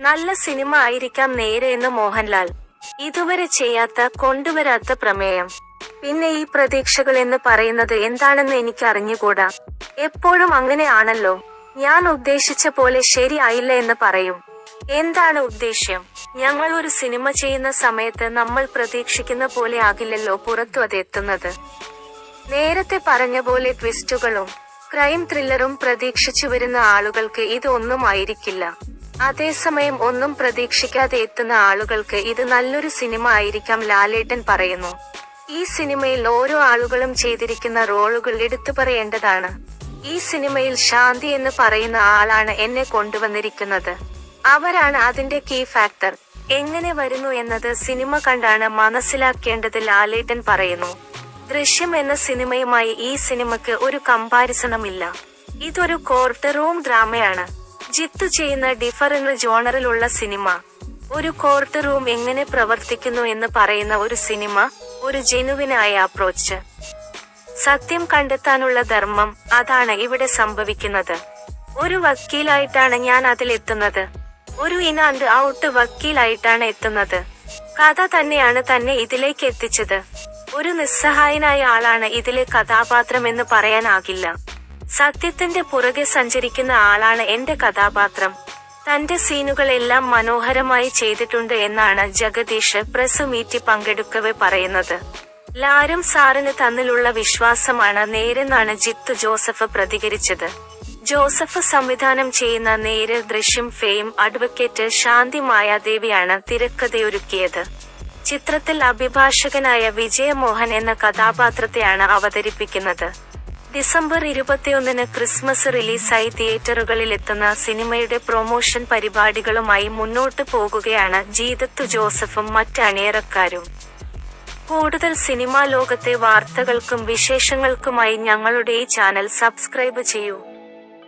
നല്ല സിനിമ ആയിരിക്കാം നേരെ എന്ന് മോഹൻലാൽ. ഇതുവരെ ചെയ്യാത്ത, കൊണ്ടുവരാത്ത പ്രമേയം. പിന്നെ ഈ പ്രതീക്ഷകൾ എന്ന് പറയുന്നത് എന്താണെന്ന് എനിക്ക് അറിഞ്ഞുകൂടാ. എപ്പോഴും അങ്ങനെ ആണല്ലോ. ഞാൻ ഉദ്ദേശിച്ച പോലെ ശരിയായില്ല എന്ന് പറയും. എന്താണ് ഉദ്ദേശ്യം? ഞങ്ങൾ ഒരു സിനിമ ചെയ്യുന്ന സമയത്ത് നമ്മൾ പ്രതീക്ഷിക്കുന്ന പോലെ ആകില്ലല്ലോ പുറത്തു അത് എത്തുന്നത്. നേരത്തെ പറഞ്ഞ പോലെ ട്വിസ്റ്റുകളും ക്രൈം ത്രില്ലറും പ്രതീക്ഷിച്ചു വരുന്ന ആളുകൾക്ക് ഇത് ഒന്നും ആയിരിക്കില്ല. അതേസമയം ഒന്നും പ്രതീക്ഷിക്കാതെ എത്തുന്ന ആളുകൾക്ക് ഇത് നല്ലൊരു സിനിമ ആയിരിക്കാം. ലാലേട്ടൻ പറയുന്നു, ഈ സിനിമയിൽ ഓരോ ആളുകളും ചെയ്തിരിക്കുന്ന റോളുകൾ എടുത്തു പറയേണ്ടതാണ്. ഈ സിനിമയിൽ ശാന്തി എന്ന് പറയുന്ന ആളാണ് എന്നെ കൊണ്ടുവന്നിരിക്കുന്നത്. അവരാണ് അതിന്റെ കീ ഫാക്ടർ. എങ്ങനെ വരുന്നു എന്നത് സിനിമ കണ്ടാണ് മനസ്സിലാക്കേണ്ടത്. ലാലേട്ടൻ പറയുന്നു, ദൃശ്യം എന്ന സിനിമയുമായി ഈ സിനിമയ്ക്ക് ഒരു കമ്പാരിസണുമില്ല. ഇതൊരു കോർട്ട് റൂം ഡ്രാമയാണ്. ജിത്തു ചെയ്യുന്ന ഡിഫറന്റ് ജോണറിലുള്ള സിനിമ. ഒരു കോർട്ട് റൂം എങ്ങനെ പ്രവർത്തിക്കുന്നു എന്ന് പറയുന്ന ഒരു സിനിമ. ഒരു ജെനുവിനായ അപ്രോച്ച്. സത്യം കണ്ടെത്താനുള്ള ധർമ്മം, അതാണ് ഇവിടെ സംഭവിക്കുന്നത്. ഒരു വക്കീലായിട്ടാണ് ഞാൻ അതിലെത്തുന്നത്. ഒരു ഇൻ ആൻഡ് ഔട്ട് വക്കീലായിട്ടാണ് എത്തുന്നത്. കഥ തന്നെയാണ് തന്നെ ഇതിലേക്ക് എത്തിച്ചത്. ഒരു നിസ്സഹായനായ ആളാണ് ഇതിലെ കഥാപാത്രം എന്ന് പറയാനാകില്ല. സത്യത്തിന്റെ പുറകെ സഞ്ചരിക്കുന്ന ആളാണ് എന്റെ കഥാപാത്രം. തന്റെ സീനുകളെല്ലാം മനോഹരമായി ചെയ്തിട്ടുണ്ട് എന്നാണ് ജഗദീഷ് പ്രസ് മീറ്റിൽ പങ്കെടുക്കവെ പറയുന്നത്. ലാലും സാറിന് തന്നിലുള്ള വിശ്വാസമാണ് നേരെന്നാണ് ജിത്തു ജോസഫ് പ്രതികരിച്ചത്. ജോസഫ് സംവിധാനം ചെയ്യുന്ന നേര് ദൃശ്യം ഫെയിം അഡ്വക്കേറ്റ് ശാന്തി മായാദേവിയാണ് തിരക്കഥയൊരുക്കിയത്. ചിത്രത്തിൽ അഭിഭാഷകനായ വിജയമോഹൻ എന്ന കഥാപാത്രത്തെയാണ് അവതരിപ്പിക്കുന്നത്. ഡിസംബർ 21 ക്രിസ്മസ് റിലീസായി തിയേറ്ററുകളിലെത്തുന്ന സിനിമയുടെ പ്രൊമോഷൻ പരിപാടികളുമായി മുന്നോട്ടു പോകുകയാണ് ജിത്തു ജോസഫും മറ്റ് അണിയറക്കാരും. കൂടുതൽ സിനിമാ ലോകത്തെ വാർത്തകൾക്കും വിശേഷങ്ങൾക്കുമായി ഞങ്ങളുടെ ഈ ചാനൽ സബ്സ്ക്രൈബ് ചെയ്യൂ.